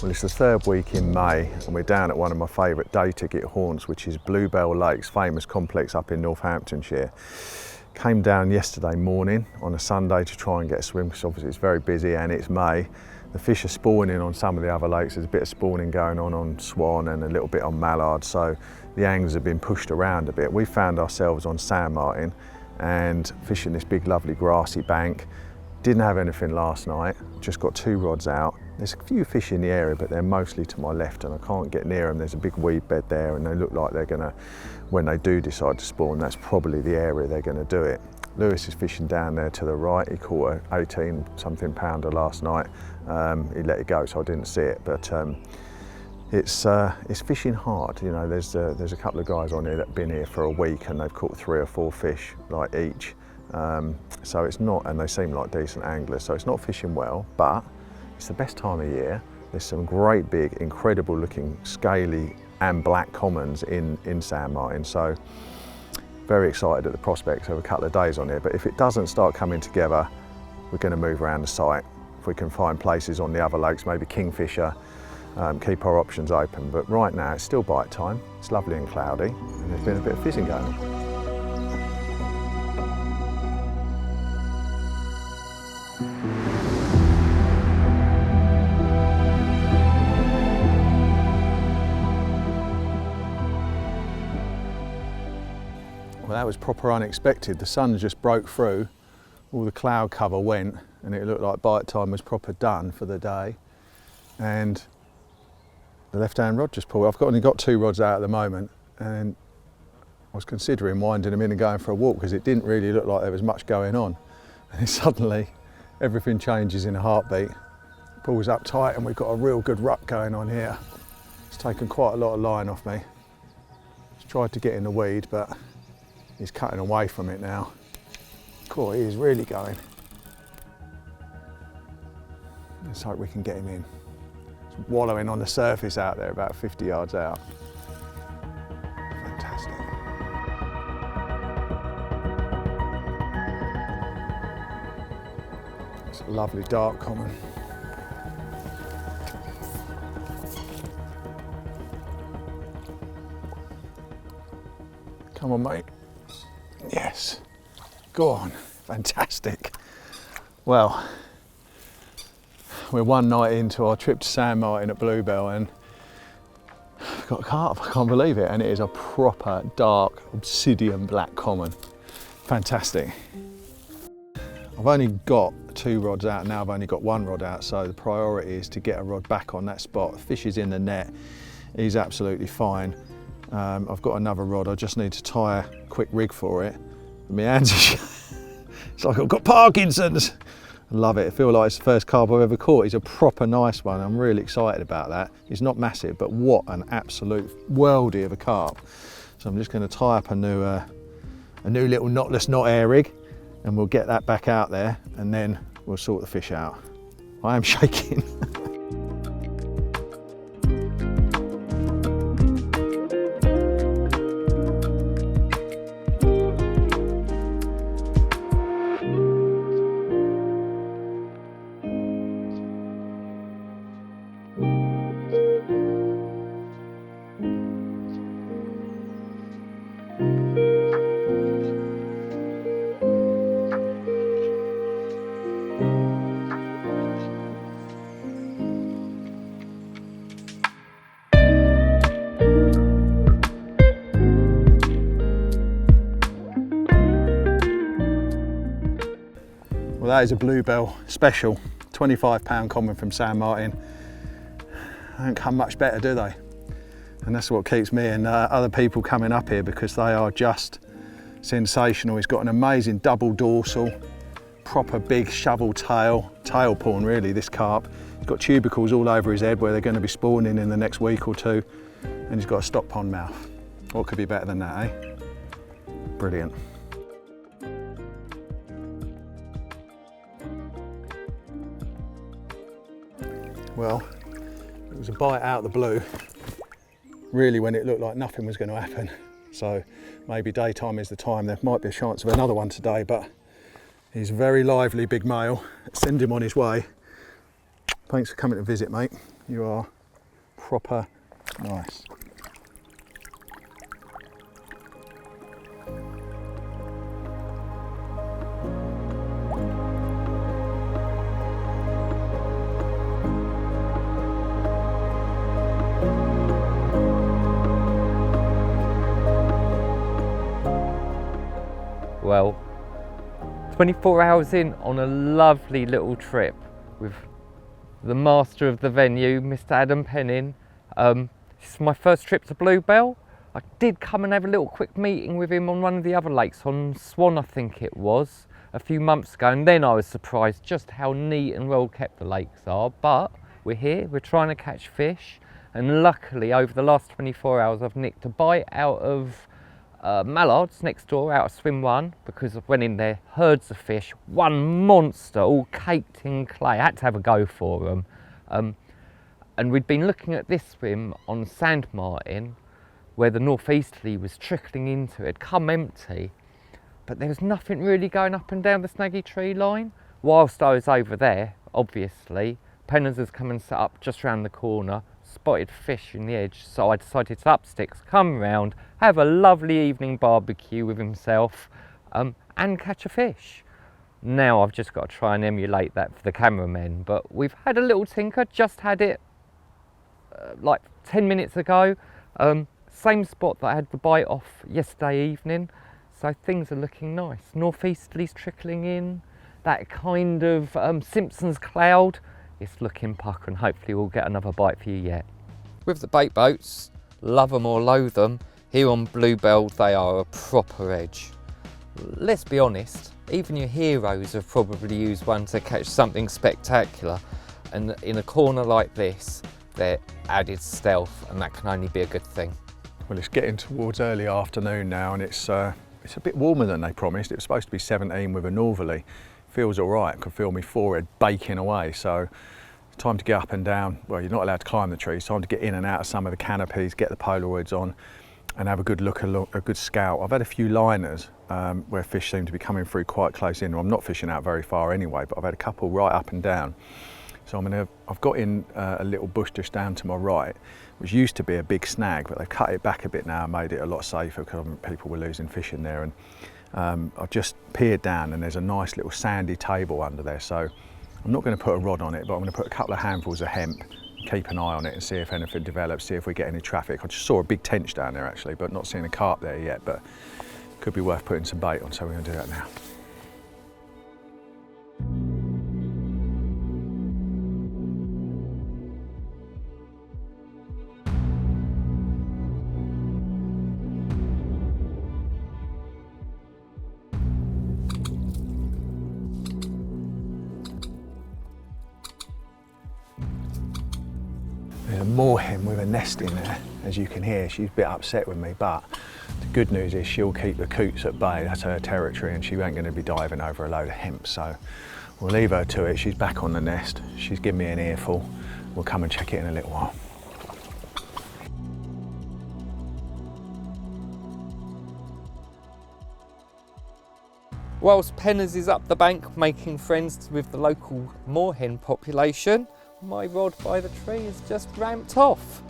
Well, it's the third week in May and we're down at one of my favourite day ticket haunts, which is Bluebell Lakes, famous complex up in Northamptonshire. Came down yesterday morning on a Sunday to try and get a swim because obviously it's very busy and it's May. The fish are spawning on some of the other lakes. There's a bit of spawning going on swan and a little bit on mallard, so the anglers have been pushed around a bit. We found ourselves on sand martin and fishing this big lovely grassy bank. Didn't have anything last night, just got 2 rods out. There's a few fish in the area, but they're mostly to my left and I can't get near them. There's a big weed bed there and they look like they're gonna, when they do decide to spawn, that's probably the area they're gonna do it. Lewis is fishing down there to the right. He caught a 18 something pounder last night. He let it go, so I didn't see it, but it's fishing hard. You know, there's a couple of guys on here that have been here for a week and they've caught 3 or 4 fish like each. So it's not, and they seem like decent anglers, so it's not fishing well, but it's the best time of year. There's some great big, incredible looking scaly and black commons in San Martin, so very excited at the prospects of a couple of days on here. But if it doesn't start coming together, we're going to move around the site. If we can find places on the other lakes, maybe kingfisher, keep our options open. But right now it's still bite time, it's lovely and cloudy, and there's been a bit of fizzing going on. Well, that was proper unexpected. The sun just broke through, all the cloud cover went, and it looked like bite time was proper done for the day. And the left-hand rod just pulled. I've only got 2 rods out at the moment, and I was considering winding them in and going for a walk because it didn't really look like there was much going on. And then suddenly, everything changes in a heartbeat. Pulls up tight, and we've got a real good rut going on here. It's taken quite a lot of line off me. Just tried to get in the weed, but he's cutting away from it now. Cool, he is really going. Let's hope we can get him in. He's wallowing on the surface out there, about 50 yards out. Fantastic. It's a lovely dark common. Come on, mate. Yes, go on, fantastic. Well, we're one night into our trip to San Martin at Bluebell and I've got a carp, I can't believe it, and it is a proper dark obsidian black common. Fantastic. I've only got 2 rods out now, I've only got 1 rod out, so the priority is to get a rod back on that spot. The fish is in the net, he's absolutely fine. I've got another rod, I just need to tie a quick rig for it. My hands are it's like I've got Parkinson's. I love it, I feel like it's the first carp I've ever caught. He's a proper nice one, I'm really excited about that. He's not massive, but what an absolute worldie of a carp. So I'm just going to tie up a new little knotless knot air rig, and we'll get that back out there, and then we'll sort the fish out. I am shaking. Well, that is a Bluebell special, £25 common from San Martin. They don't come much better, do they? And that's what keeps me and other people coming up here, because they are just sensational. He's got an amazing double dorsal, proper big shovel tail pawn really, this carp. He's got tubercles all over his head where they're going to be spawning in the next week or 2, and he's got a stop pond mouth. What could be better than that, eh? Brilliant. Well, it was a bite out of the blue, really, when it looked like nothing was going to happen. So maybe daytime is the time. There might be a chance of another one today, but he's a very lively big male. Send him on his way. Thanks for coming to visit, mate. You are proper nice. Well, 24 hours in on a lovely little trip with the master of the venue, Mr. Adam Penning. This is my first trip to Bluebell. I did come and have a little quick meeting with him on one of the other lakes, on Swan I think it was, a few months ago, and then I was surprised just how neat and well kept the lakes are. But we're here, we're trying to catch fish, and luckily over the last 24 hours I've nicked a bite out of mallards next door out of swim 1, because I went in there, herds of fish, one monster all caked in clay. I had to have a go for them. And we'd been looking at this swim on sand martin where the northeasterly was trickling into it, come empty, but there was nothing really going up and down the snaggy tree line. Whilst I was over there, obviously, Penners has come and set up just round the corner, spotted fish in the edge, so I decided to up sticks, come round, have a lovely evening barbecue with himself, and catch a fish. Now I've just got to try and emulate that for the cameramen, but we've had a little tinker, just had it like 10 minutes ago. Same spot that I had the bite off yesterday evening, so things are looking nice. Northeasterlies trickling in, that kind of Simpsons cloud. It's looking pucker, and hopefully we'll get another bite for you yet. With the bait boats, love them or loathe them, here on Bluebell they are a proper edge. Let's be honest, even your heroes have probably used one to catch something spectacular, and in a corner like this, they're added stealth, and that can only be a good thing. Well, it's getting towards early afternoon now, and it's a bit warmer than they promised. It was supposed to be 17 with a northerly. Feels all right, I can feel my forehead baking away, so it's time to get up and down. Well, you're not allowed to climb the trees, time to get in and out of some of the canopies, get the Polaroids on and have a good look, a good scout. I've had a few liners where fish seem to be coming through quite close in. Well, I'm not fishing out very far anyway, but I've had a couple right up and down. So I've got in a little bush just down to my right, which used to be a big snag, but they've cut it back a bit now and made it a lot safer because people were losing fish in there. And I've just peered down and there's a nice little sandy table under there, so I'm not going to put a rod on it, but I'm going to put a couple of handfuls of hemp, keep an eye on it and see if anything develops, see if we get any traffic. I just saw a big tench down there actually, but not seeing a carp there yet, but could be worth putting some bait on, so we're going to do that now. There's a moorhen with a nest in there, as you can hear. She's a bit upset with me, but the good news is she'll keep the coots at bay. That's her territory, and she ain't going to be diving over a load of hemp, so we'll leave her to it. She's back on the nest. She's given me an earful. We'll come and check it in a little while. Whilst Penners is up the bank making friends with the local moorhen population, my rod by the tree is just ramped off.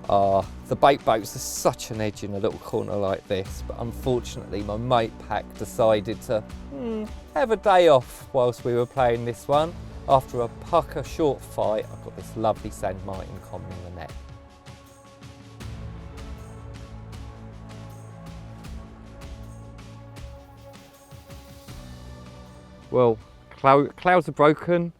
The bait boats are such an edge in a little corner like this, but unfortunately my mate pack decided to have a day off whilst we were playing this one. After a pucker short fight, I've got this lovely sand martin common in the net. Well, clouds are broken.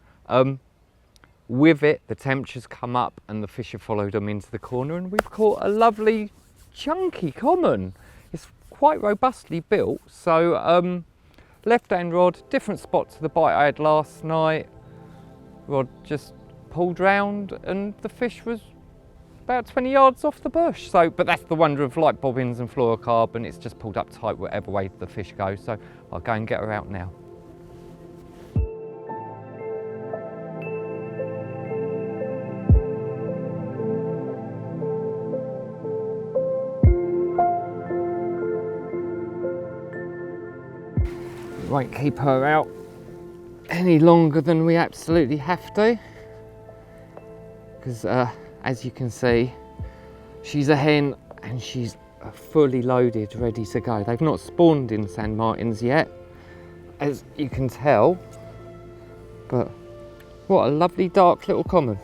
With it, the temperature's come up and the fish have followed them into the corner, and we've caught a lovely chunky common. It's quite robustly built, so left-hand rod, different spot to the bite I had last night. Rod just pulled round and the fish was about 20 yards off the bush. So, but that's the wonder of light bobbins and fluorocarbon, it's just pulled up tight whatever way the fish goes. So I'll go and get her out now. Won't keep her out any longer than we absolutely have to, because as you can see, she's a hen and she's fully loaded, ready to go. They've not spawned in San Martins yet, as you can tell, but what a lovely dark little common.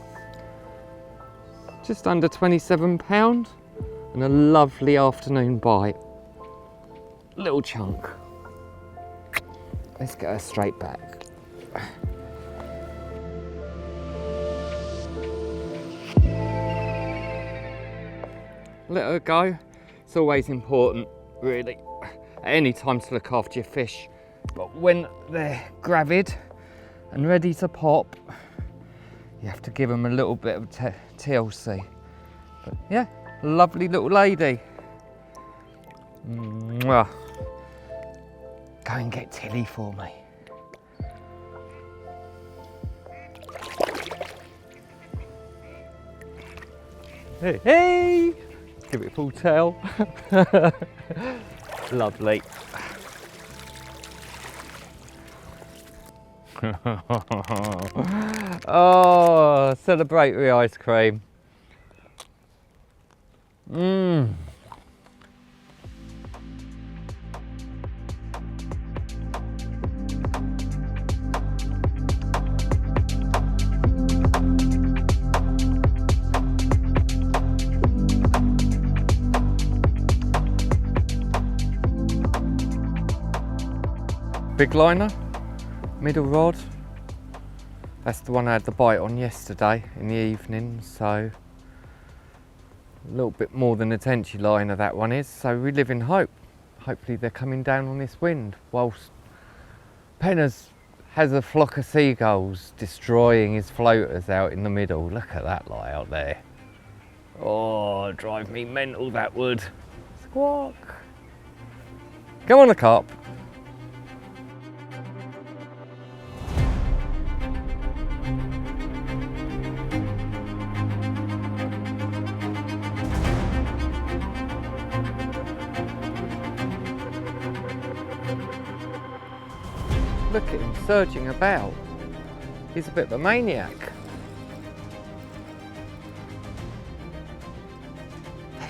Just under £27 and a lovely afternoon bite. Little chunk. Let's get her straight back. Let her go. It's always important, really, at any time to look after your fish. But when they're gravid and ready to pop, you have to give them a little bit of TLC. But yeah, lovely little lady. Mwah. Go and get Tilly for me. Hey, hey! Give it a full tail. Lovely. Oh, celebratory ice cream. Mmm. Big liner, middle rod. That's the one I had the bite on yesterday in the evening, so a little bit more than a tenchie liner that one is, so we live in hope. Hopefully they're coming down on this wind, whilst Penner's has a flock of seagulls destroying his floaters out in the middle. Look at that lot out there. Oh, drive me mental, that would. Squawk. Come on, the carp. Look at him surging about. He's a bit of a maniac.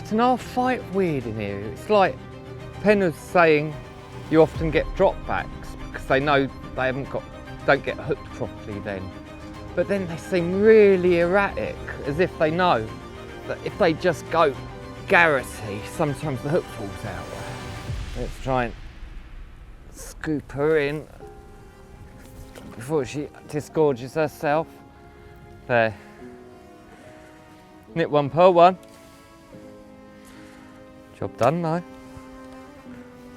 It's an half fight weird in here. It's like Penner's saying you often get dropbacks because they know they don't get hooked properly then. But then they seem really erratic, as if they know that if they just go garrity, sometimes the hook falls out. Let's try and scoop her in before she disgorges herself. There. Nip one per one. Job done though.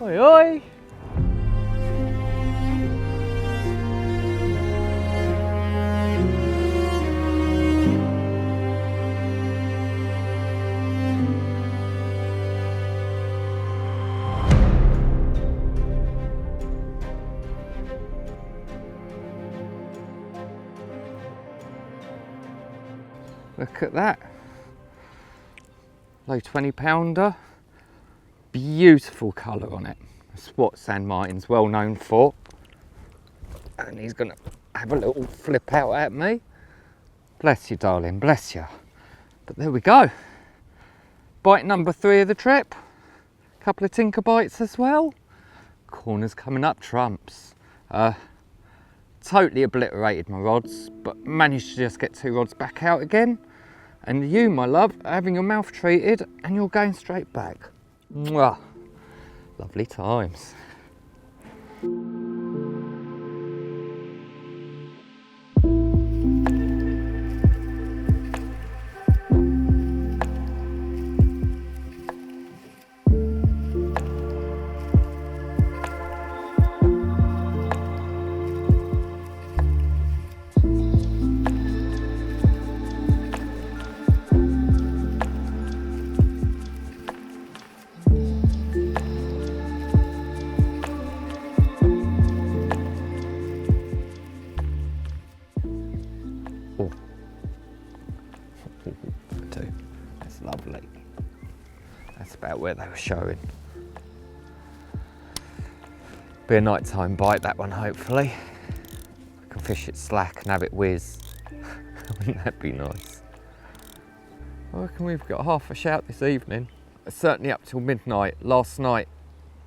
Oi oi! Look at that. Low 20-pounder. Beautiful colour on it. That's what San Martin's well known for. And he's going to have a little flip out at me. Bless you, darling, bless you. But there we go. Bite number 3 of the trip. Couple of tinker bites as well. Corners coming up trumps. Totally obliterated my rods, but managed to just get 2 rods back out again. And you, my love, are having your mouth treated and you're going straight back. Mwah. Lovely times. That's lovely. That's about where they were showing. Be a nighttime bite, that one, hopefully. I can fish it slack and have it whiz. Wouldn't that be nice? I reckon we've got half a shout this evening. Certainly up till midnight. Last night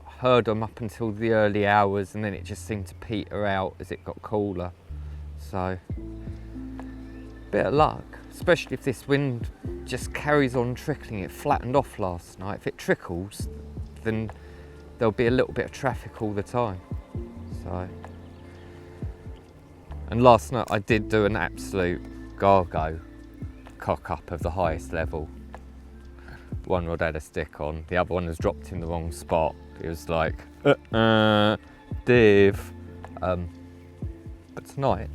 I heard them up until the early hours, and then it just seemed to peter out as it got cooler. So, bit of luck, especially if this wind just carries on trickling. It flattened off last night. If it trickles, then there'll be a little bit of traffic all the time. So, and last night I did do an absolute gargo cock up of the highest level. One rod had a stick on, the other one was dropped in the wrong spot. It was like, div. But tonight,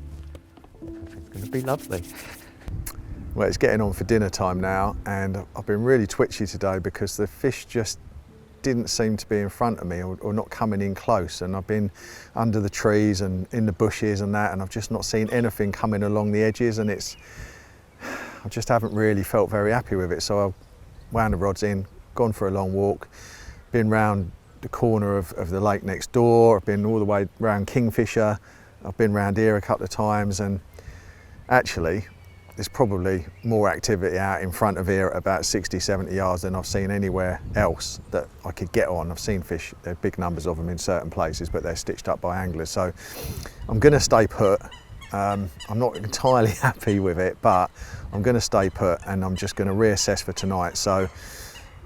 everything's going to be lovely. Well, it's getting on for dinner time now, and I've been really twitchy today because the fish just didn't seem to be in front of me or not coming in close, and I've been under the trees and in the bushes and that, and I've just not seen anything coming along the edges, and I just haven't really felt very happy with it. So I wound the rods in, gone for a long walk, been round the corner of the lake next door, I've been all the way round Kingfisher, I've been round here a couple of times, and actually there's probably more activity out in front of here at about 60, 70 yards than I've seen anywhere else that I could get on. I've seen fish, there are big numbers of them in certain places, but they're stitched up by anglers. So I'm going to stay put. I'm not entirely happy with it, but I'm going to stay put, and I'm just going to reassess for tonight. So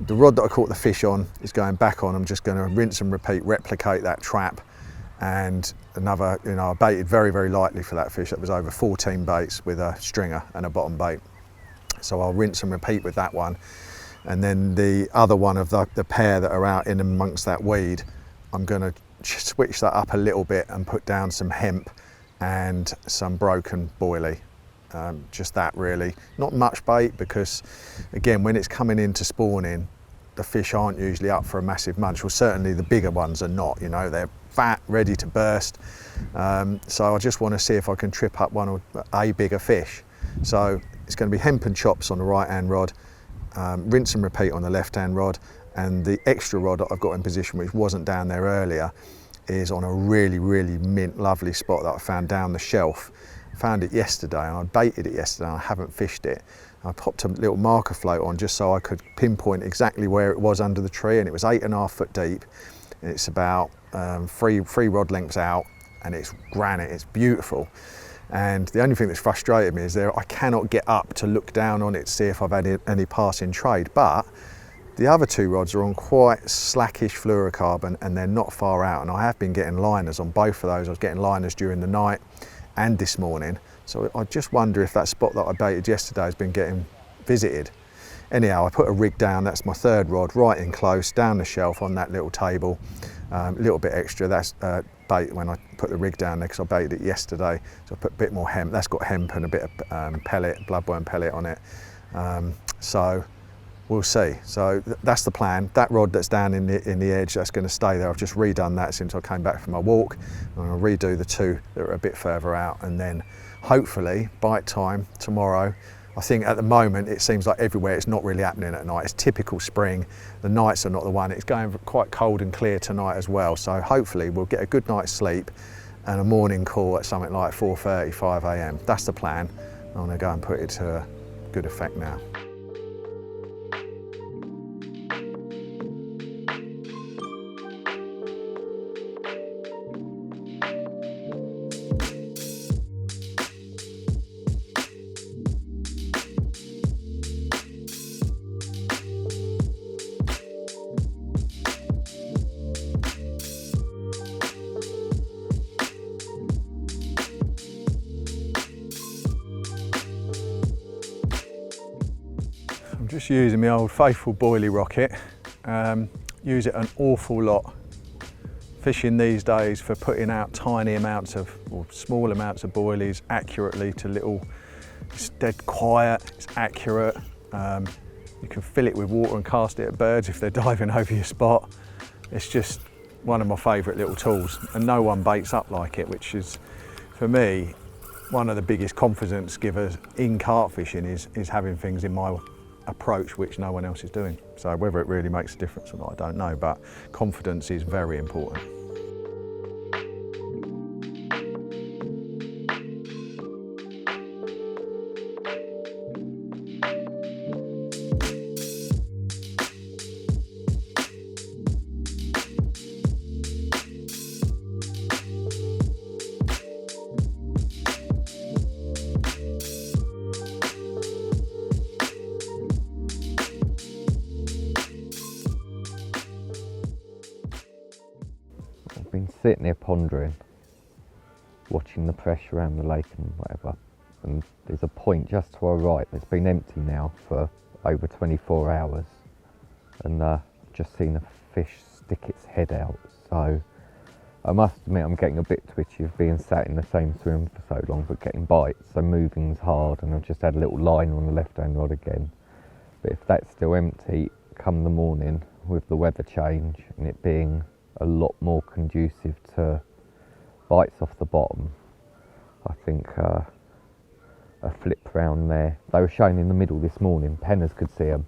the rod that I caught the fish on is going back on. I'm just going to rinse and repeat, replicate that trap. And another, I baited very, very lightly for that fish. That was over 14 baits with a stringer and a bottom bait. So I'll rinse and repeat with that one. And then the other one of the pair that are out in amongst that weed, I'm going to switch that up a little bit and put down some hemp and some broken boilie. Just that really. Not much bait, because again, when it's coming into spawning, the fish aren't usually up for a massive munch. Well, certainly the bigger ones are not, they're fat, ready to burst. So I just want to see if I can trip up one or a bigger fish. So it's going to be hemp and chops on the right hand rod, rinse and repeat on the left hand rod, and the extra rod that I've got in position, which wasn't down there earlier, is on a really, really mint, lovely spot that I found down the shelf. I found it yesterday, and I baited it yesterday, and I haven't fished it. I popped a little marker float on just so I could pinpoint exactly where it was under the tree, and it was 8.5 foot deep. And it's about three rod lengths out, and it's granite, it's beautiful. And the only thing that's frustrated me is I cannot get up to look down on it to see if I've had any passing trade. But the other two rods are on quite slackish fluorocarbon, and they're not far out, and I have been getting liners on both of those. I was getting liners during the night and this morning, so I just wonder if that spot that I baited yesterday has been getting visited. Anyhow, I put a rig down, that's my third rod, right in close, down the shelf on that little table, a little bit extra. That's bait when I put the rig down there, because I baited it yesterday, so I put a bit more hemp. That's got hemp and a bit of pellet, bloodworm pellet on it. So we'll see. So that's the plan. That rod that's down in the edge, that's going to stay there. I've just redone that since I came back from my walk. I'm going to redo the two that are a bit further out, and then hopefully bite time tomorrow. I think at the moment it seems like everywhere it's not really happening at night. It's typical spring. The nights are not the one. It's going quite cold and clear tonight as well. So hopefully we'll get a good night's sleep and a morning call at something like 4:30, 5 a.m. That's the plan. I'm going to go and put it to good effect now. I'm just using my old faithful boilie rocket. Use it an awful lot. Fishing these days for putting out tiny amounts of, or small amounts of boilies accurately to little, it's dead quiet, it's accurate. You can fill it with water and cast it at birds if they're diving over your spot. It's just one of my favourite little tools, and no one baits up like it, which is, for me, one of the biggest confidence givers in carp fishing is having things in my approach which no one else is doing. So whether it really makes a difference or not, I don't know, but confidence is very important. sitting here pondering, watching the pressure around the lake and whatever, and there's a point just to our right that's been empty now for over 24 hours, and just seen a fish stick its head out. So I must admit I'm getting a bit twitchy of being sat in the same swim for so long but getting bites, so moving's hard, and I've just had a little line on the left hand rod again. But if that's still empty come the morning, with the weather change and it being a lot more conducive to bites off the bottom, I think a flip round there. They were showing in the middle this morning, penners could see them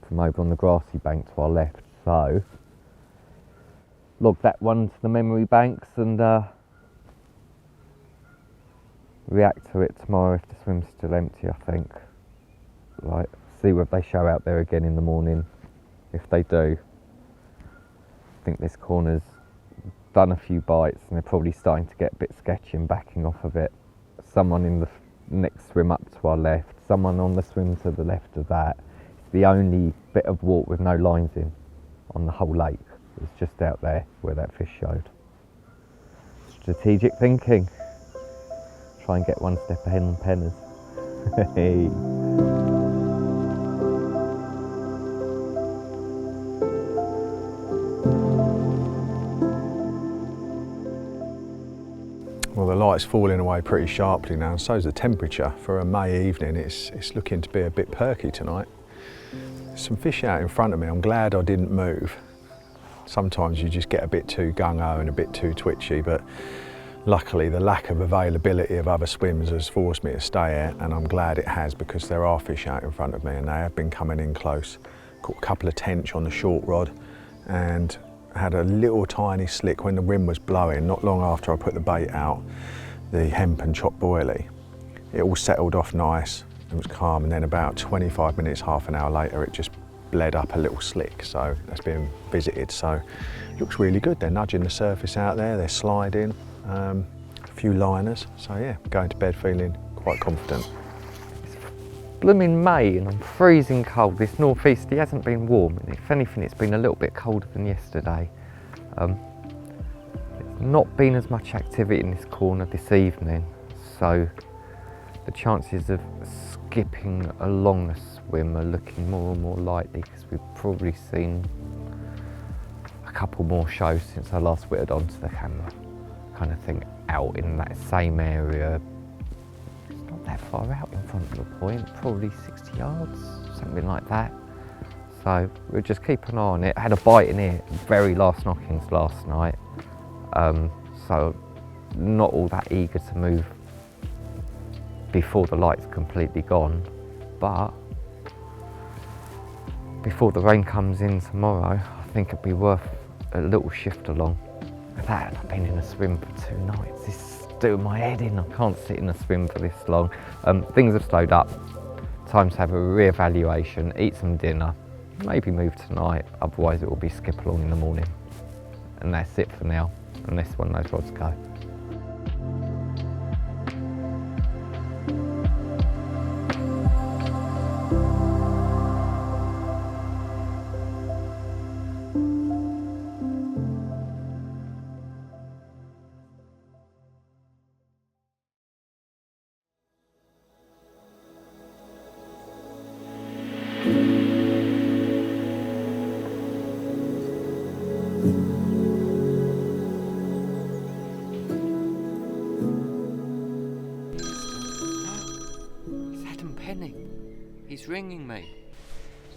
from over on the grassy bank to our left, so log that one to the memory banks and react to it tomorrow if the swim's still empty, I think. Like, see whether they show out there again in the morning. If they do, I think this corner's done a few bites and they're probably starting to get a bit sketchy and backing off of it. Someone in the next swim up to our left, someone on the swim to the left of that. It's the only bit of water with no lines in on the whole lake. It's just out there where that fish showed. Strategic thinking. Try and get one step ahead on penners. Hey. Well, the light's falling away pretty sharply now, and so's the temperature. For a May evening, it's looking to be a bit perky tonight. There's some fish out in front of me. I'm glad I didn't move. Sometimes you just get a bit too gung-ho and a bit too twitchy, but luckily the lack of availability of other swims has forced me to stay here, and I'm glad it has, because there are fish out in front of me and they have been coming in close. Caught a couple of tench on the short rod and had a little tiny slick when the wind was blowing, not long after I put the bait out, the hemp and chop boilie. It all settled off nice, it was calm, and then about 25 minutes, half an hour later, it just bled up a little slick, so that's been visited. So it looks really good. They're nudging the surface out there, they're sliding, a few liners. So yeah, going to bed feeling quite confident. It's blooming May and I'm freezing cold. This northeasterly hasn't been warm, and if anything it's been a little bit colder than yesterday. There's not been as much activity in this corner this evening, so the chances of skipping along the swim are looking more and more likely, because we've probably seen a couple more shows since I last whittled onto the camera, kind of thing, out in that same area. It's not that far out in front of the point, probably 60 yards, something like that. So we'll just keep an eye on it. I had a bite in here, very last knockings last night, so not all that eager to move before the light's completely gone, but before the rain comes in tomorrow, I think it'd be worth a little shift along. That, I've been in a swim for 2 nights. This is doing my head in. I can't sit in a swim for this long. Things have slowed up. Time to have a re-evaluation, eat some dinner, maybe move tonight, otherwise it will be skip along in the morning. And that's it for now, unless one of those rods go. He's ringing me.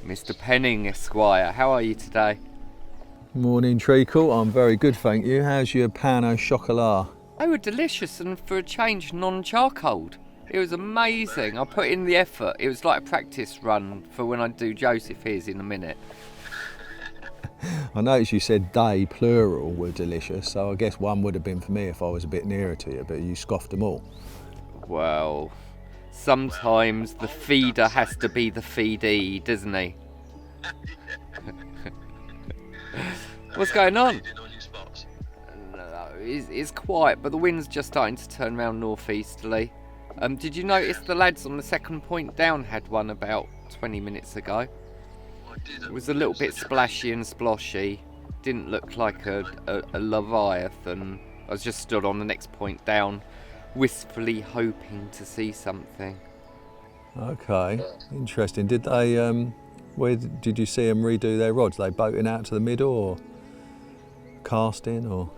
Mr. Penning, Esquire, how are you today? Morning, Treacle. I'm very good, thank you. How's your pan au chocolat? They were delicious, and for a change, non-charcoaled. It was amazing. I put in the effort. It was like a practice run for when I do Joseph Here's in a minute. I noticed you said they, plural, were delicious, so I guess one would have been for me if I was a bit nearer to you, but you scoffed them all. Well, sometimes the feeder has to be the feedee, doesn't he? What's going on? No, it's quiet, but the wind's just starting to turn round northeasterly. Did you notice the lads on the second point down had one about 20 minutes ago? It was a little bit splashy and sploshy. didn't look like a leviathan. I was just stood on the next point down, wistfully hoping to see something. Okay, interesting. Did they, where did you see them redo their rods? They boating out to the middle or casting or?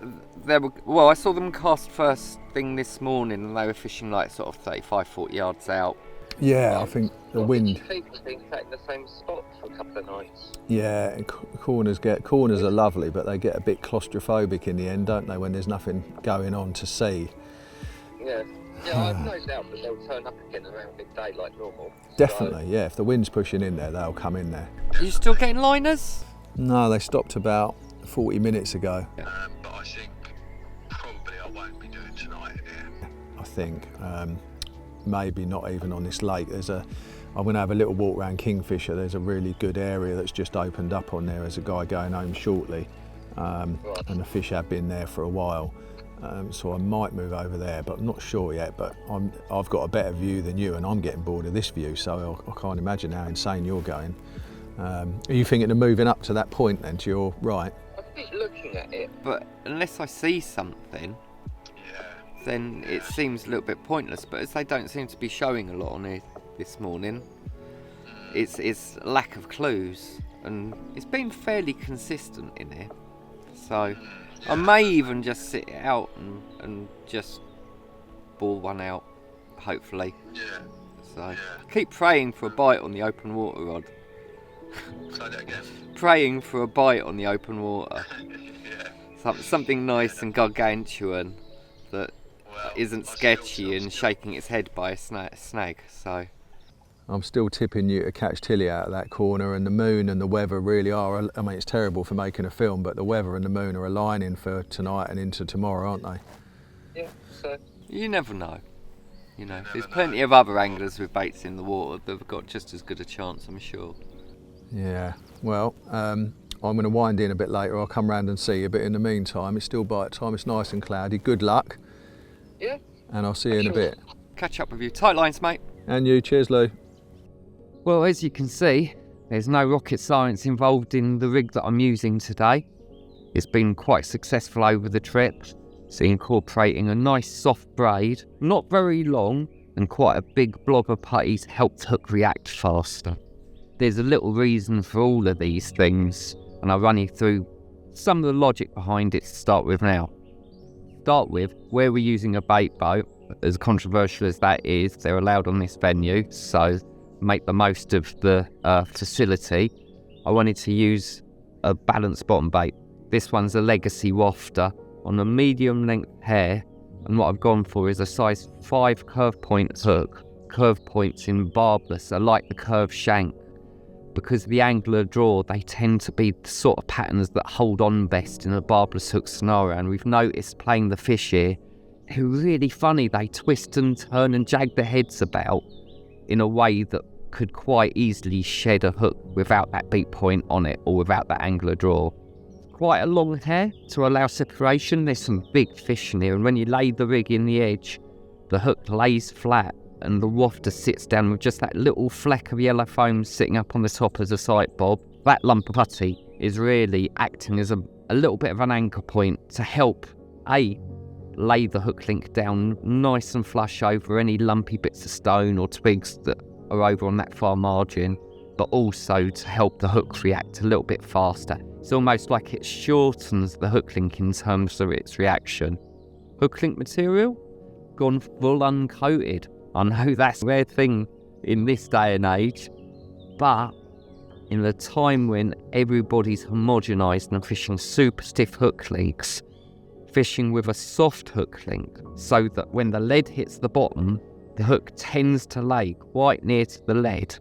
Well, I saw them cast first thing this morning and they were fishing like sort of 35, 40 yards out. Yeah, I think the wind. People have been sat in the same spot for a couple of nights. Yeah, and corners are lovely, but they get a bit claustrophobic in the end, don't they, when there's nothing going on to see. Yeah. Yeah, I've no doubt that they'll turn up again around midday like normal. Definitely, yeah. If the wind's pushing in there, they'll come in there. Are you still getting liners? No, they stopped about 40 minutes ago. Yeah. But I think probably I won't be doing tonight here. I think maybe not even on this lake. I'm going to have a little walk around Kingfisher. There's a really good area that's just opened up on there. There's a guy going home shortly, and the fish have been there for a while. So I might move over there, but I'm not sure yet. But I've got a better view than you, and I'm getting bored of this view, so I can't imagine how insane you're going. Are you thinking of moving up to that point then, to your right? I keep looking at it, but unless I see something, then it seems a little bit pointless. But as they don't seem to be showing a lot on it this morning, it's lack of clues, and it's been fairly consistent in here. So I may even just sit it out and just ball one out, hopefully. Yeah. So keep praying for a bite on the open water rod. Say that again. Praying for a bite on the open water. Yeah. Something nice and gargantuan that isn't sketchy and still. shaking its head by a snag. So I'm still tipping you to catch Tilly out of that corner, and the moon and the weather really are, I mean, it's terrible for making a film, but the weather and the moon are aligning for tonight and into tomorrow, aren't they? yeah, so you never know. You know, there's plenty of other anglers with baits in the water that have got just as good a chance, I'm sure. Yeah, well, I'm going to wind in a bit later. I'll come round and see you, but in the meantime, it's still bite time. It's nice and cloudy. Good luck. Yeah. And I'll see you in a bit. Catch up with you. Tight lines, mate. And you. Cheers, Lou. Well, as you can see, there's no rocket science involved in the rig that I'm using today. It's been quite successful over the trip. It's incorporating a nice soft braid, not very long, and quite a big blob of putty to help the hook react faster. There's a little reason for all of these things, and I'll run you through some of the logic behind it to start with now. Start with, where we're using a bait boat, as controversial as that is, they're allowed on this venue, so make the most of the facility. I wanted to use a balanced bottom bait. This one's a Legacy Wafter on a medium length hair, and what I've gone for is a size 5 curve point hook. Curve points in barbless are like the curved shank. Because the angler draw, they tend to be the sort of patterns that hold on best in a barbless hook scenario, and we've noticed playing the fish here, who are really funny. They twist and turn and jag their heads about in a way that could quite easily shed a hook without that beat point on it or without that angler draw. Quite a long hair to allow separation. There's some big fish in here, and when you lay the rig in the edge, the hook lays flat and the wafter sits down with just that little fleck of yellow foam sitting up on the top as a sight bob. That lump of putty is really acting as a little bit of an anchor point to help lay the hook link down nice and flush over any lumpy bits of stone or twigs that are over on that far margin, but also to help the hook react a little bit faster. It's almost like it shortens the hook link in terms of its reaction. Hook link material, gone full uncoated. I know that's a rare thing in this day and age, but in the time when everybody's homogenised and fishing super stiff hook links, fishing with a soft hook link so that when the lead hits the bottom, the hook tends to lay quite near to the lead,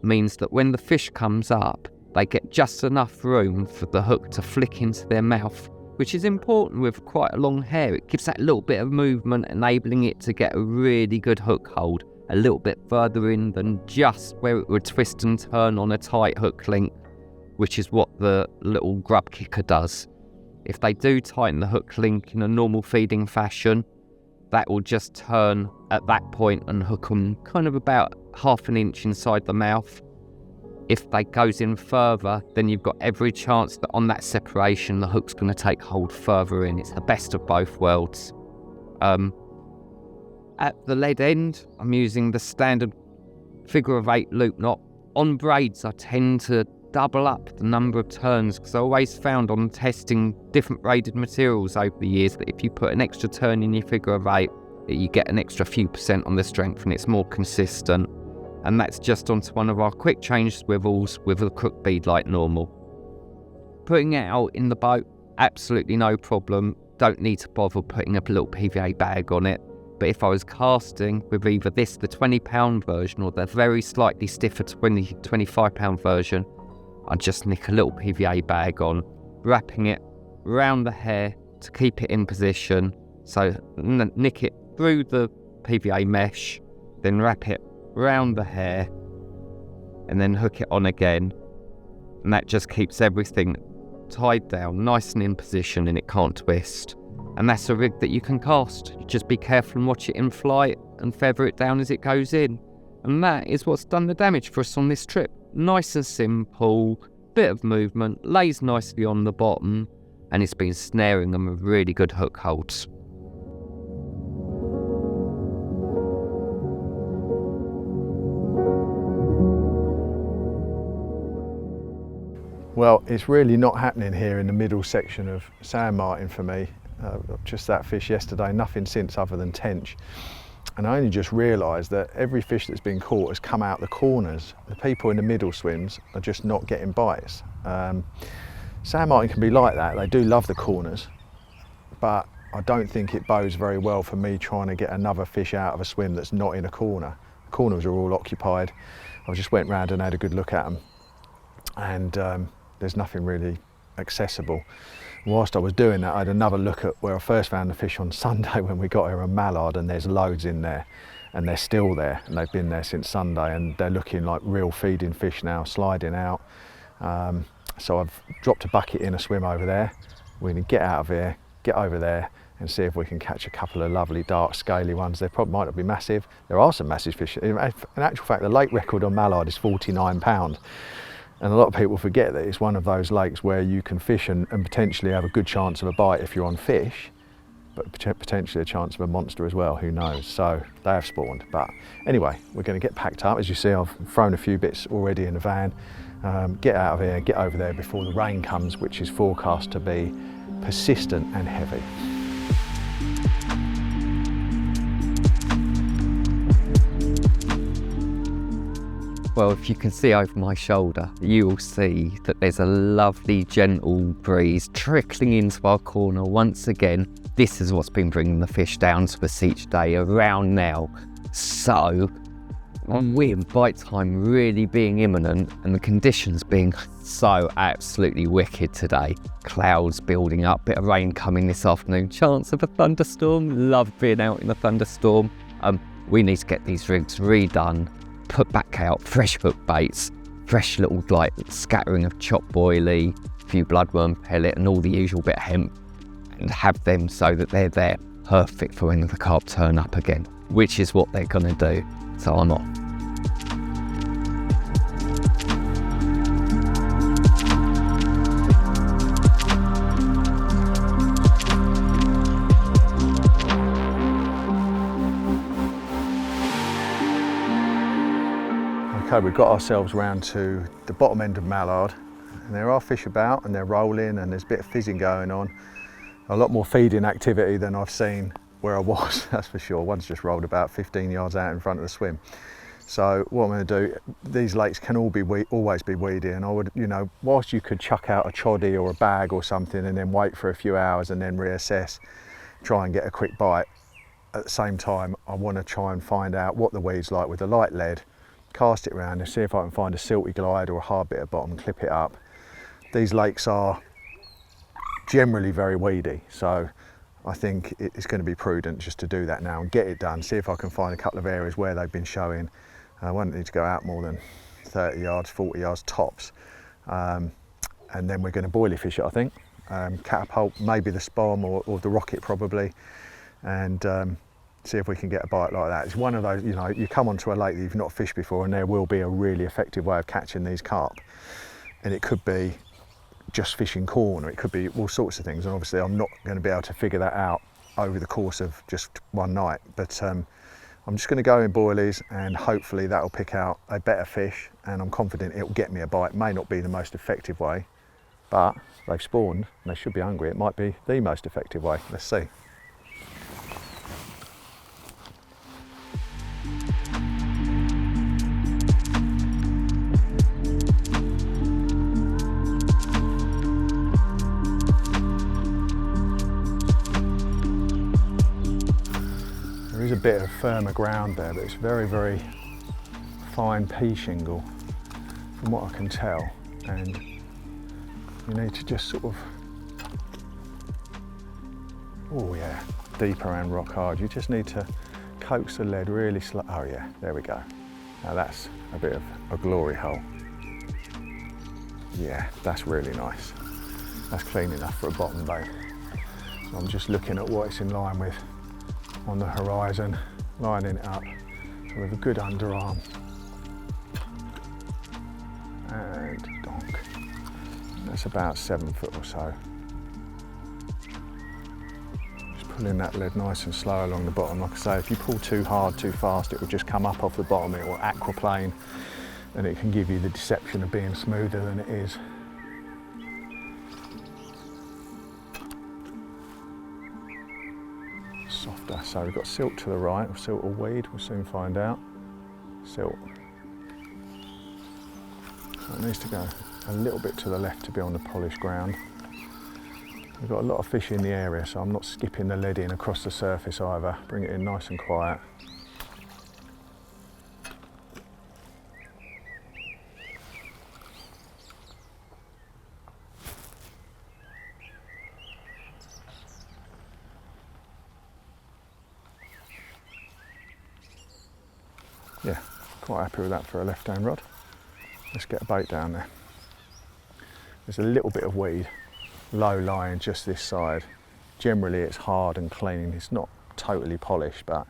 means that when the fish comes up, they get just enough room for the hook to flick into their mouth, which is important with quite a long hair. It gives that little bit of movement, enabling it to get a really good hook hold a little bit further in than just where it would twist and turn on a tight hook link, which is what the little grub kicker does. If they do tighten the hook link in a normal feeding fashion, that will just turn at that point and hook them kind of about 1/2 inch inside the mouth. If they goes in further, then you've got every chance that on that separation, the hook's going to take hold further in. It's the best of both worlds. At the lead end, I'm using the standard figure of 8 loop knot. On braids, I tend to double up the number of turns because I always found on testing different braided materials over the years that if you put an extra turn in your figure of 8, that you get an extra few % on the strength and it's more consistent. And that's just onto one of our quick change swivels with a crook bead like normal. Putting it out in the boat, absolutely no problem. Don't need to bother putting a little PVA bag on it. But if I was casting with either this, the 20-pound version, or the very slightly stiffer 25-pound version, I'd just nick a little PVA bag on, wrapping it around the hair to keep it in position. So nick it through the PVA mesh, then wrap it around the hair, and then hook it on again. And that just keeps everything tied down, nice and in position, and it can't twist. And that's a rig that you can cast. You just be careful and watch it in flight and feather it down as it goes in. And that is what's done the damage for us on this trip. Nice and simple, bit of movement, lays nicely on the bottom, and it's been snaring them with really good hook holds. Well, it's really not happening here in the middle section of San Martin for me. Just that fish yesterday, nothing since other than tench. And I only just realised that every fish that's been caught has come out the corners. The people in the middle swims are just not getting bites. San Martin can be like that. They do love the corners, but I don't think it bodes very well for me trying to get another fish out of a swim that's not in a corner. The corners are all occupied. I just went round and had a good look at them, and there's nothing really accessible. Whilst I was doing that, I had another look at where I first found the fish on Sunday when we got here, a mallard, and there's loads in there, and they're still there, and they've been there since Sunday, and they're looking like real feeding fish now, sliding out. So I've dropped a bucket in a swim over there. We're going to get out of here, get over there, and see if we can catch a couple of lovely dark scaly ones. They probably might not be massive. There are some massive fish. In actual fact, the lake record on mallard is 49 pound. And a lot of people forget that it's one of those lakes where you can fish and potentially have a good chance of a bite if you're on fish, but potentially a chance of a monster as well, who knows. So they have spawned. But anyway, we're going to get packed up. As you see, I've thrown a few bits already in the van. Get out of here, get over there before the rain comes, which is forecast to be persistent and heavy. Well, if you can see over my shoulder, you will see that there's a lovely gentle breeze trickling into our corner once again. This is what's been bringing the fish down to us each day around now. So, with bite time really being imminent and the conditions being so absolutely wicked today, clouds building up, bit of rain coming this afternoon, chance of a thunderstorm, love being out in a thunderstorm. We need to get these rigs redone, put back out fresh hook baits, fresh little like scattering of chop boilie, a few bloodworm pellet and all the usual bit of hemp, and have them so that they're there perfect for when the carp turn up again, which is what they're going to do. So I'm off. Okay, we've got ourselves round to the bottom end of Mallard, and there are fish about and they're rolling and there's a bit of fizzing going on. A lot more feeding activity than I've seen where I was, that's for sure. One's just rolled about 15 yards out in front of the swim. So what I'm going to do, these lakes can all be always be weedy, and I would, you know, whilst you could chuck out a choddy or a bag or something and then wait for a few hours and then reassess, try and get a quick bite, at the same time I want to try and find out what the weed's like with the light lead, cast it around and see if I can find a silty glide or a hard bit of bottom, clip it up. These lakes are generally very weedy, so I think it's going to be prudent just to do that now and get it done, see if I can find a couple of areas where they've been showing. I won't need to go out more than 30 yards, 40 yards tops, and then we're going to boilie fish it, I think. Catapult, maybe the spom or the rocket probably, and see if we can get a bite like that. It's one of those, you know, you come onto a lake that you've not fished before and there will be a really effective way of catching these carp. And it could be just fishing corn, or it could be all sorts of things. And obviously I'm not going to be able to figure that out over the course of just one night. But I'm just going to go in boilies and hopefully that'll pick out a better fish, and I'm confident it'll get me a bite. May not be the most effective way, but they've spawned and they should be hungry. It might be the most effective way. Let's see. There is a bit of firmer ground there, but it's very, very fine pea shingle from what I can tell, and you need to just sort of, oh yeah, deeper and rock hard. You just need to coax the lead really slow. Oh yeah, there we go. Now that's a bit of a glory hole. Yeah, that's really nice. That's clean enough for a bottom bait. So I'm just looking at what it's in line with on the horizon, lining it up with a good underarm. And donk. That's about 7 foot or so. Just pulling that lead nice and slow along the bottom. Like I say, if you pull too hard, too fast, it will just come up off the bottom. It will aquaplane, and it can give you the deception of being smoother than it is. Softer. So we've got silt to the right, or silt or weed, we'll soon find out. Silt. So it needs to go a little bit to the left to be on the polished ground. We've got a lot of fish in the area, so I'm not skipping the lead in across the surface either. Bring it in nice and quiet. Yeah, quite happy with that for a left-hand rod. Let's get a bait down there. There's a little bit of weed, low lying just this side. Generally it's hard and clean, it's not totally polished, but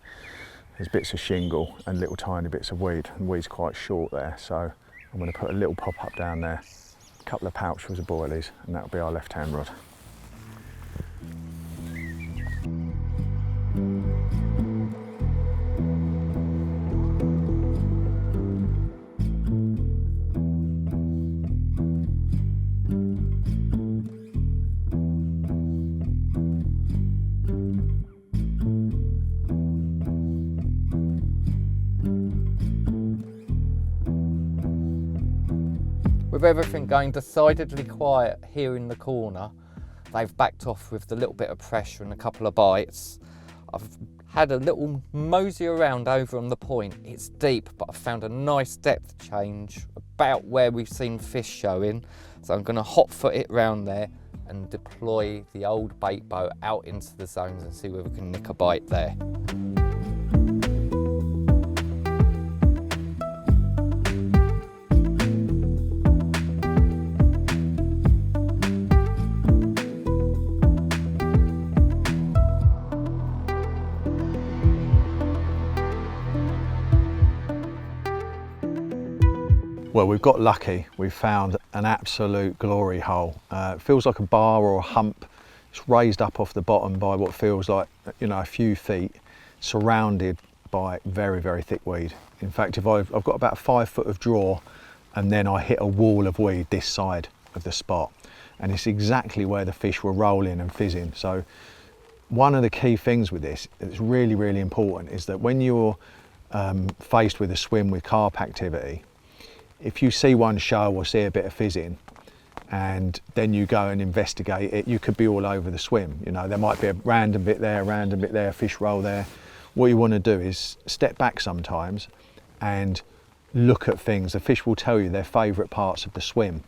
there's bits of shingle and little tiny bits of weed, and weed's quite short there, so I'm going to put a little pop-up down there, a couple of pouchfuls of boilies, and that'll be our left-hand rod. With everything going decidedly quiet here in the corner, they've backed off with the little bit of pressure and a couple of bites. I've had a little mosey around over on the point. It's deep, but I found a nice depth change about where we've seen fish showing. So I'm going to hot foot it round there and deploy the old bait boat out into the zones and see whether we can nick a bite there. Well, we've got lucky. We've found an absolute glory hole. It feels like a bar or a hump. It's raised up off the bottom by what feels like, you know, a few feet, surrounded by very, very thick weed. In fact, if I've got about 5 foot of draw, and then I hit a wall of weed this side of the spot, and it's exactly where the fish were rolling and fizzing. So one of the key things with this that's really, really important is that when you're faced with a swim with carp activity, if you see one show or see a bit of fizzing and then you go and investigate it, you could be all over the swim. You know, there might be a random bit there, a fish roll there. What you want to do is step back sometimes and look at things. The fish will tell you their favourite parts of the swim.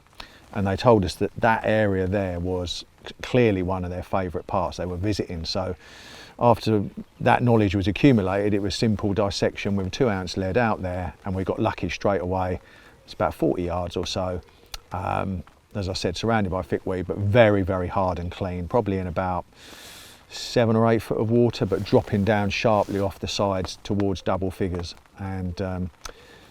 And they told us that that area there was clearly one of their favourite parts they were visiting. So after that knowledge was accumulated, it was simple dissection with a 2-ounce lead out there, and we got lucky straight away. It's about 40 yards or so. As I said, surrounded by thick weed, but very, very hard and clean, probably in about 7 or 8 foot of water, but dropping down sharply off the sides towards double figures. And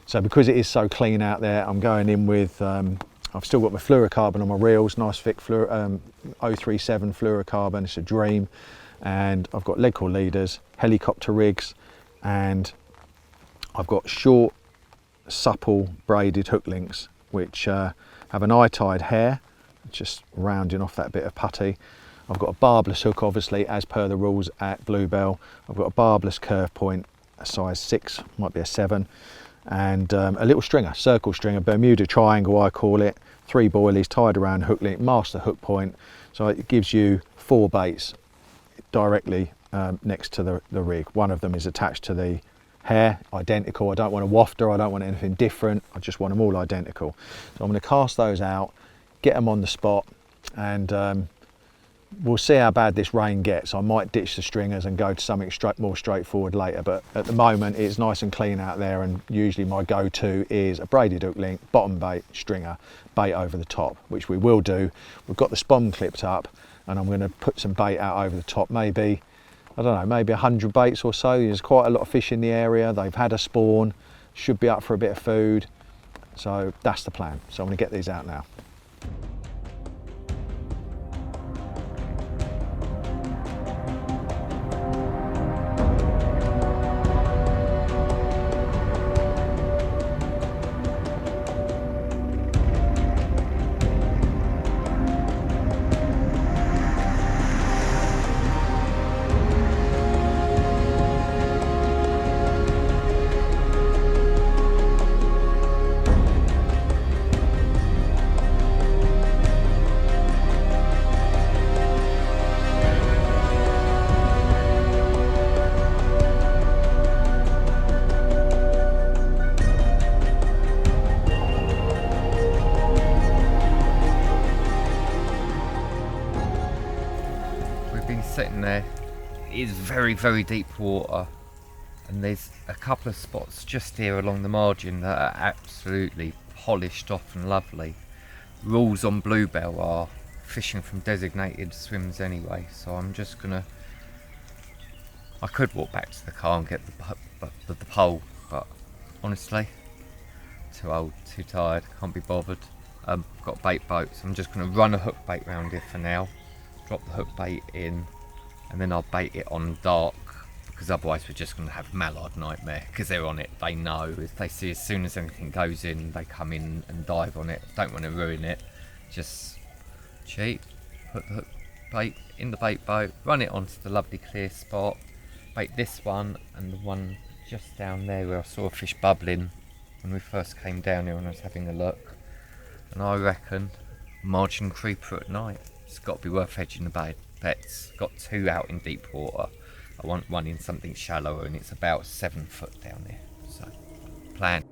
so because it is so clean out there, I'm going in with, I've still got my fluorocarbon on my reels, nice thick 037 fluorocarbon, it's a dream. And I've got lead core leaders, helicopter rigs, and I've got short, supple braided hook links, which have an eye-tied hair, just rounding off that bit of putty. I've got a barbless hook, obviously, as per the rules at Bluebell. I've got a barbless curve point, a size 6, might be a 7, and a little stringer, circle stringer, Bermuda triangle I call it, 3 boilies tied around hook link, master hook point, so it gives you 4 baits directly next to the rig. One of them is attached to the hair, identical. I don't want a wafter, I don't want anything different, I just want them all identical. So I'm going to cast those out, get them on the spot, and we'll see how bad this rain gets. I might ditch the stringers and go to something more straightforward later, but at the moment it's nice and clean out there, and usually my go-to is a braided hook link, bottom bait, stringer, bait over the top, which we will do. We've got the spawn clipped up, and I'm going to put some bait out over the top, maybe, I don't know, maybe 100 baits or so. There's quite a lot of fish in the area, they've had a spawn, should be up for a bit of food, so that's the plan. So I'm going to get these out now. Sitting there, it is very, very deep water, and there's a couple of spots just here along the margin that are absolutely polished off and lovely. Rules on Bluebell are fishing from designated swims anyway, so I'm just gonna, I could walk back to the car and get the pole, but honestly, too old, too tired, can't be bothered. I've got a bait boat, so I'm just gonna run a hook bait round here for now, drop the hook bait in, and then I'll bait it on dark, because otherwise we're just going to have mallard nightmare, because they're on it, they know, if they see as soon as anything goes in, they come in and dive on it. Don't want to ruin it, just cheat, put the hook bait in the bait boat, run it onto the lovely clear spot, bait this one and the one just down there where I saw a fish bubbling when we first came down here and I was having a look, and I reckon margin creeper at night, it's got to be worth hedging the bait. Bets. Got 2 out in deep water. I want one in something shallower, and it's about 7 foot down there. So, plan.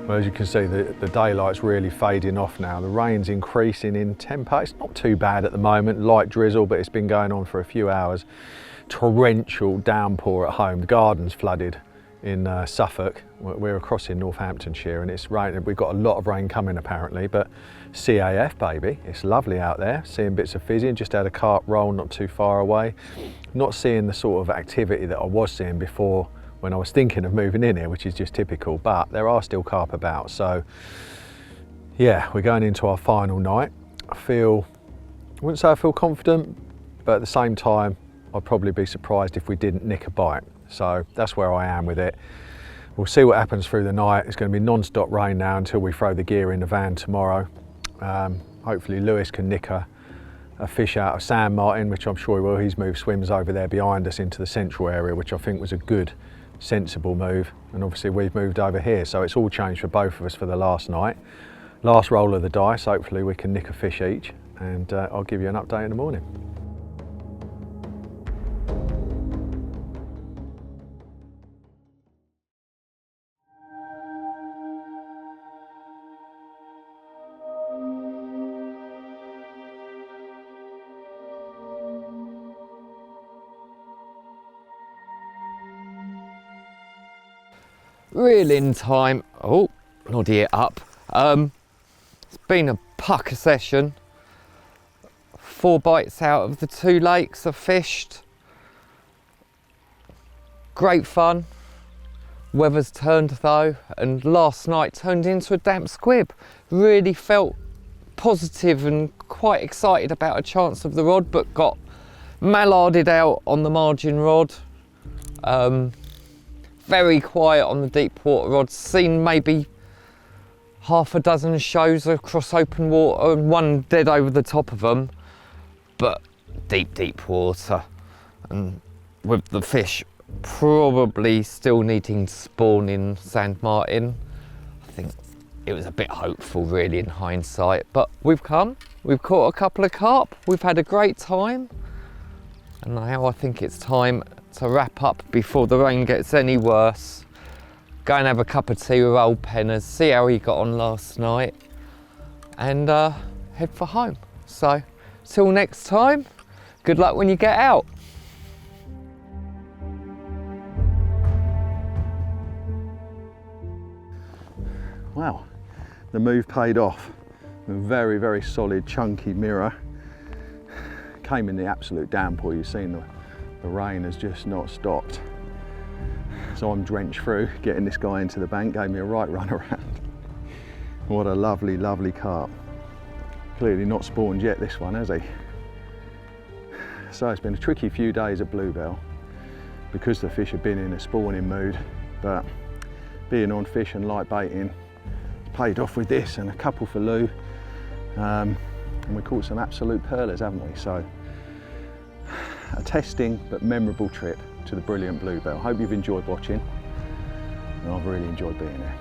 Well, as you can see, the daylight's really fading off now. The rain's increasing in tempo. It's not too bad at the moment, light drizzle, but it's been going on for a few hours. Torrential downpour at home. The garden's flooded in Suffolk. We're across in Northamptonshire, and it's raining. We've got a lot of rain coming apparently, but CAF baby, it's lovely out there. Seeing bits of fizzing, just had a carp roll not too far away. Not seeing the sort of activity that I was seeing before when I was thinking of moving in here, which is just typical, but there are still carp about. So yeah, we're going into our final night. I wouldn't say I feel confident, but at the same time, I'd probably be surprised if we didn't nick a bite. So that's where I am with it. We'll see what happens through the night. It's going to be non-stop rain now until we throw the gear in the van tomorrow. Hopefully Lewis can nick a fish out of San Martin, which I'm sure he will. He's moved swims over there behind us into the central area, which I think was a good, sensible move. And obviously we've moved over here, so it's all changed for both of us for the last night. Last roll of the dice, hopefully we can nick a fish each, and I'll give you an update in the morning. reeling time. Oh, noddy it up. It's been a pucker session. 4 bites out of the 2 lakes I've fished. Great fun. Weather's turned though, and last night turned into a damp squib. Really felt positive and quite excited about a chance of the rod, but got mallarded out on the margin rod. Very quiet on the deep water rods. Seen maybe half a dozen shows across open water and 1 dead over the top of them, but deep water, and with the fish probably still needing to spawn in sand martin. I think it was a bit hopeful really in hindsight, but we've caught a couple of carp, we've had a great time, and now I think it's time to wrap up before the rain gets any worse. Go and have a cup of tea with old Penners, see how he got on last night, and head for home. So till next time, good luck when you get out. Wow, the move paid off. A very, very solid, chunky mirror. Came in the absolute downpour. You've seen the rain has just not stopped. So I'm drenched through, getting this guy into the bank, gave me a right run around. What a lovely, lovely carp. Clearly not spawned yet, this one, has he? So it's been a tricky few days at Bluebell because the fish have been in a spawning mood, but being on fish and light baiting paid off with this and a couple for Lou. And we caught some absolute pearlers, haven't we? So a testing but memorable trip to the brilliant Bluebell. Hope you've enjoyed watching, and I've really enjoyed being here.